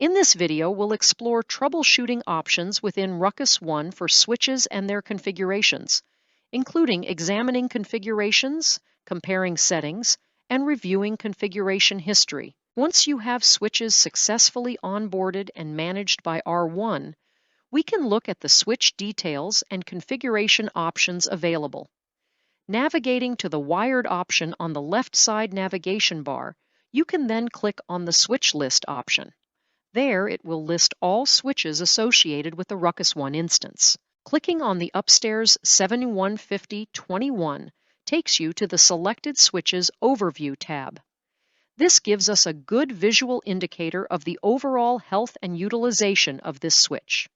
In this video, we'll explore troubleshooting options within Ruckus 1 for switches and their configurations, including examining configurations, comparing settings, and reviewing configuration history. Once you have switches successfully onboarded and managed by R1, we can look at the switch details and configuration options available. Navigating to the wired option on the left side navigation bar, you can then click on the switch list option. There, it will list all switches associated with the Ruckus 1 instance. Clicking on the upstairs 715021 takes you to the Selected Switches Overview tab. This gives us a good visual indicator of the overall health and utilization of this switch.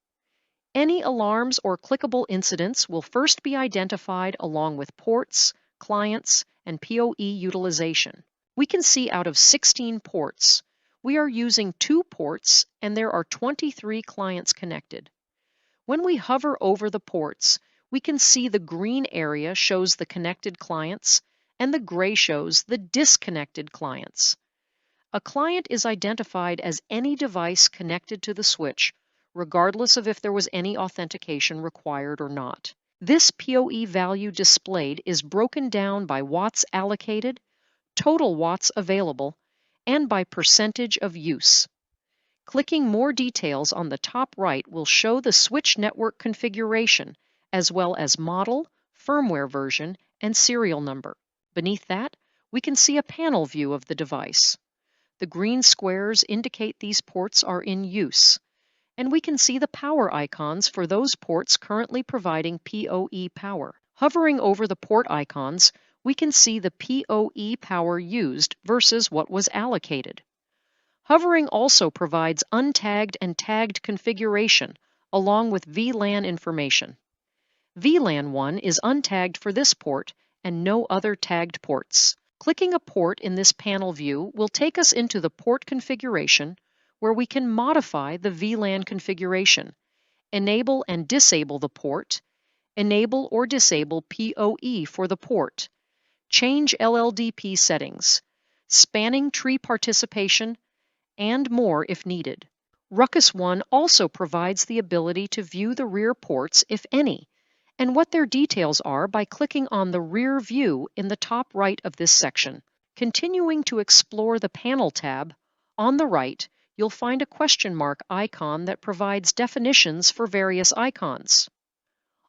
Any alarms or clickable incidents will first be identified along with ports, clients, and PoE utilization. We can see out of 16 ports, we are using 2 ports and there are 23 clients connected. When we hover over the ports, we can see the green area shows the connected clients and the gray shows the disconnected clients. A client is identified as any device connected to the switch, regardless of if there was any authentication required or not. This PoE value displayed is broken down by watts allocated, total watts available, and by percentage of use. Clicking more details on the top right will show the switch network configuration, as well as model, firmware version, and serial number. Beneath that, we can see a panel view of the device. The green squares indicate these ports are in use, and we can see the power icons for those ports currently providing PoE power. Hovering over the port icons, we can see the PoE power used versus what was allocated. Hovering also provides untagged and tagged configuration, along with VLAN information. VLAN 1 is untagged for this port and no other tagged ports. Clicking a port in this panel view will take us into the port configuration, where we can modify the VLAN configuration, enable and disable the port, enable or disable PoE for the port, change LLDP settings, spanning tree participation, and more if needed. Ruckus 1 also provides the ability to view the rear ports, if any, and what their details are by clicking on the Rear View in the top right of this section. Continuing to explore the Panel tab, on the right, you'll find a question mark icon that provides definitions for various icons.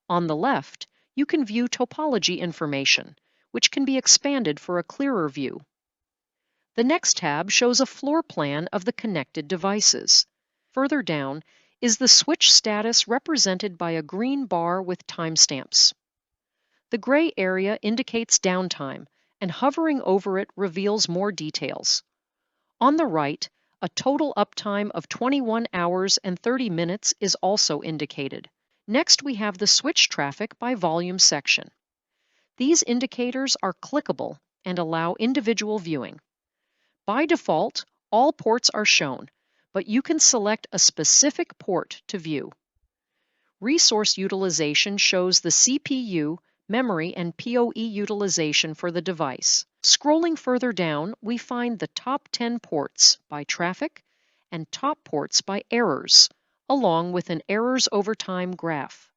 On the left, you can view topology information, which can be expanded for a clearer view. The next tab shows a floor plan of the connected devices. Further down is the switch status represented by a green bar with timestamps. The gray area indicates downtime, and hovering over it reveals more details. On the right, a total uptime of 21 hours and 30 minutes is also indicated. Next, we have the switch traffic by volume section. These indicators are clickable and allow individual viewing. By default, all ports are shown, but you can select a specific port to view. Resource utilization shows the CPU, memory, and PoE utilization for the device. Scrolling further down, we find the top 10 ports by traffic and top ports by errors, along with an errors over time graph.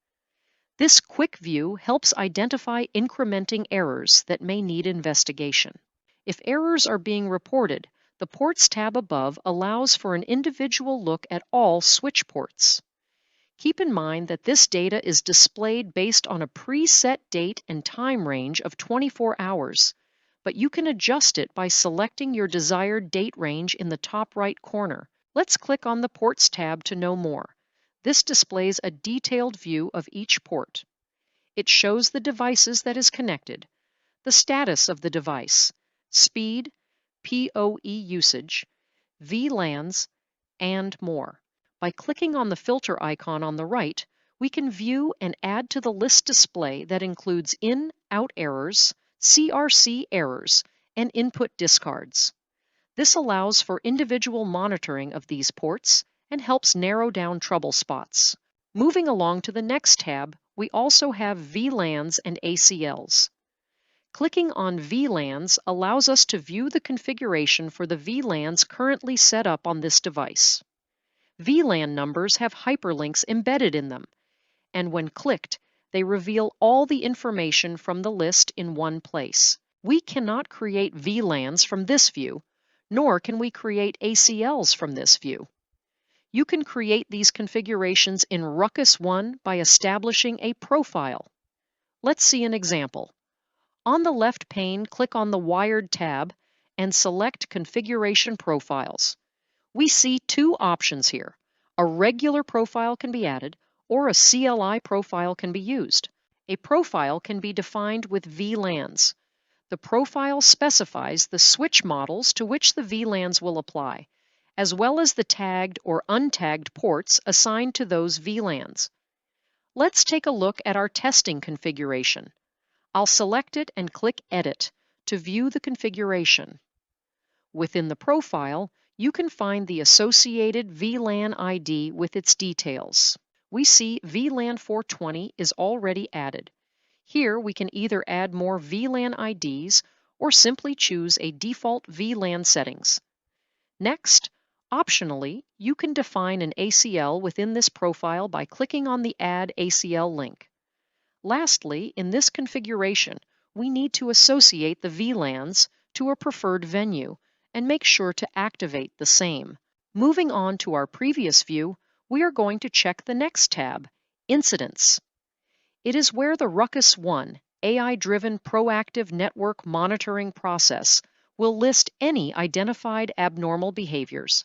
This quick view helps identify incrementing errors that may need investigation. If errors are being reported, the Ports tab above allows for an individual look at all switch ports. Keep in mind that this data is displayed based on a preset date and time range of 24 hours, but you can adjust it by selecting your desired date range in the top right corner. Let's click on the Ports tab to know more. This displays a detailed view of each port. It shows the devices that is connected, the status of the device, speed, PoE usage, VLANs, and more. By clicking on the filter icon on the right, we can view and add to the list display that includes in-out errors, CRC errors, and input discards. This allows for individual monitoring of these ports and helps narrow down trouble spots. Moving along to the next tab, we also have VLANs and ACLs. Clicking on VLANs allows us to view the configuration for the VLANs currently set up on this device. VLAN numbers have hyperlinks embedded in them, and when clicked, they reveal all the information from the list in one place. We cannot create VLANs from this view, nor can we create ACLs from this view. You can create these configurations in Ruckus 1 by establishing a profile. Let's see an example. On the left pane, click on the Wired tab and select Configuration Profiles. We see two options here. A regular profile can be added, or a CLI profile can be used. A profile can be defined with VLANs. The profile specifies the switch models to which the VLANs will apply, as well as the tagged or untagged ports assigned to those VLANs. Let's take a look at our testing configuration. I'll select it and click Edit to view the configuration. Within the profile, you can find the associated VLAN ID with its details. We see VLAN 420 is already added. Here we can either add more VLAN IDs or simply choose a default VLAN settings. Next, optionally, you can define an ACL within this profile by clicking on the Add ACL link. Lastly, in this configuration, we need to associate the VLANs to a preferred venue and make sure to activate the same. Moving on to our previous view, we are going to check the next tab, Incidents. It is where the Ruckus 1 AI-driven proactive network monitoring process will list any identified abnormal behaviors.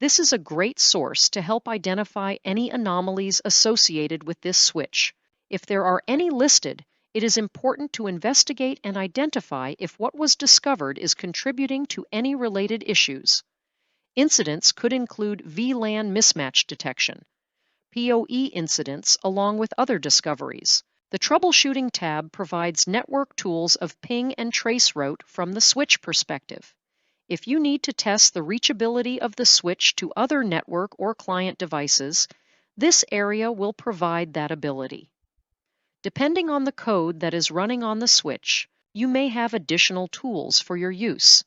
This is a great source to help identify any anomalies associated with this switch. If there are any listed, it is important to investigate and identify if what was discovered is contributing to any related issues. Incidents could include VLAN mismatch detection, PoE incidents, along with other discoveries. The Troubleshooting tab provides network tools of ping and trace route from the switch perspective. If you need to test the reachability of the switch to other network or client devices, this area will provide that ability. Depending on the code that is running on the switch, you may have additional tools for your use.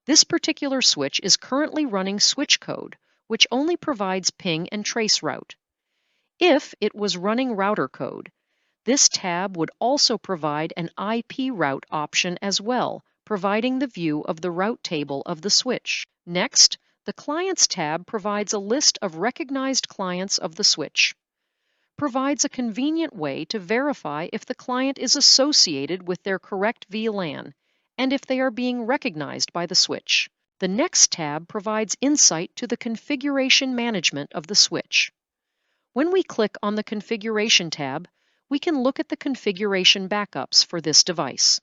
This particular switch is currently running switch code, which only provides ping and trace route. If it was running router code, this tab would also provide an IP route option as well, providing the view of the route table of the switch. Next, the Clients tab provides a list of recognized clients of the switch. Provides a convenient way to verify if the client is associated with their correct VLAN and if they are being recognized by the switch. The next tab provides insight to the configuration management of the switch. When we click on the Configuration tab, we can look at the configuration backups for this device.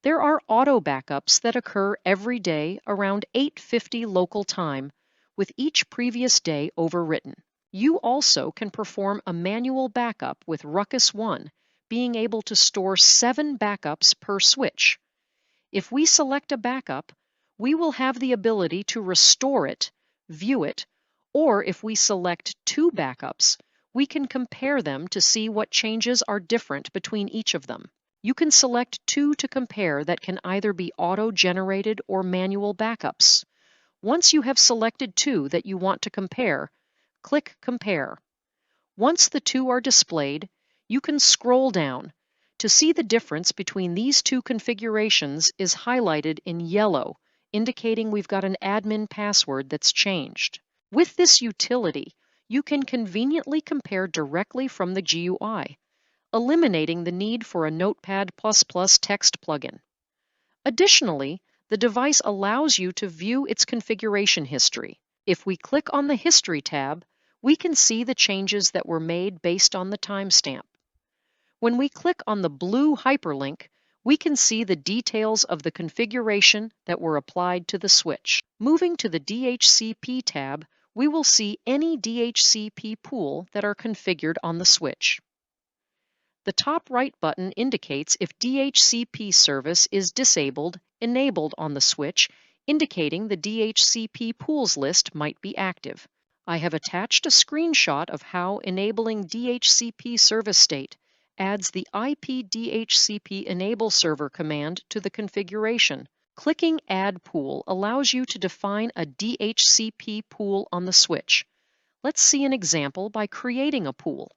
There are auto backups that occur every day around 8:50 local time, with each previous day overwritten. You also can perform a manual backup with Ruckus 1, being able to store 7 backups per switch. If we select a backup, we will have the ability to restore it, view it, or if we select 2 backups, we can compare them to see what changes are different between each of them. You can select 2 to compare that can either be auto-generated or manual backups. Once you have selected 2 that you want to compare, click Compare. Once the 2 are displayed, you can scroll down. To see the difference between these 2 configurations is highlighted in yellow, indicating we've got an admin password that's changed. With this utility, you can conveniently compare directly from the GUI, eliminating the need for a Notepad++ text plugin. Additionally, the device allows you to view its configuration history. If we click on the History tab, we can see the changes that were made based on the timestamp. When we click on the blue hyperlink, we can see the details of the configuration that were applied to the switch. Moving to the DHCP tab, we will see any DHCP pool that are configured on the switch. The top right button indicates if DHCP service is disabled, enabled on the switch, indicating the DHCP pools list might be active. I have attached a screenshot of how enabling DHCP service state adds the IP DHCP enable server command to the configuration. Clicking Add Pool allows you to define a DHCP pool on the switch. Let's see an example by creating a pool.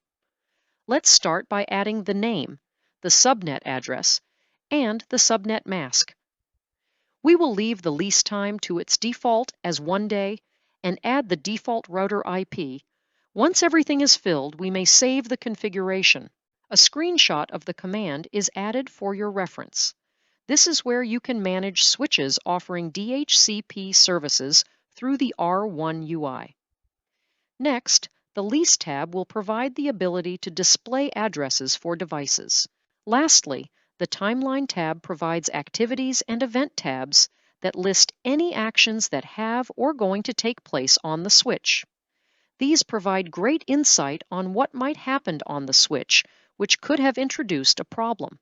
Let's start by adding the name, the subnet address, and the subnet mask. We will leave the lease time to its default as 1 day and add the default router IP. Once everything is filled, we may save the configuration. A screenshot of the command is added for your reference. This is where you can manage switches offering DHCP services through the R1 UI. Next, the Lease tab will provide the ability to display addresses for devices. Lastly, the Timeline tab provides activities and event tabs that list any actions that have or going to take place on the switch. These provide great insight on what might happen on the switch, which could have introduced a problem.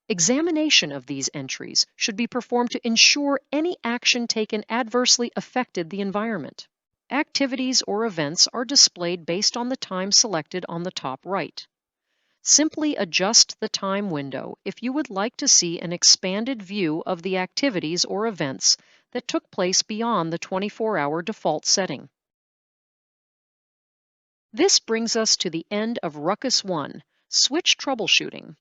Examination of these entries should be performed to ensure any action taken adversely affected the environment. Activities or events are displayed based on the time selected on the top right. Simply adjust the time window if you would like to see an expanded view of the activities or events that took place beyond the 24-hour default setting. This brings us to the end of Ruckus 1, Switch Troubleshooting.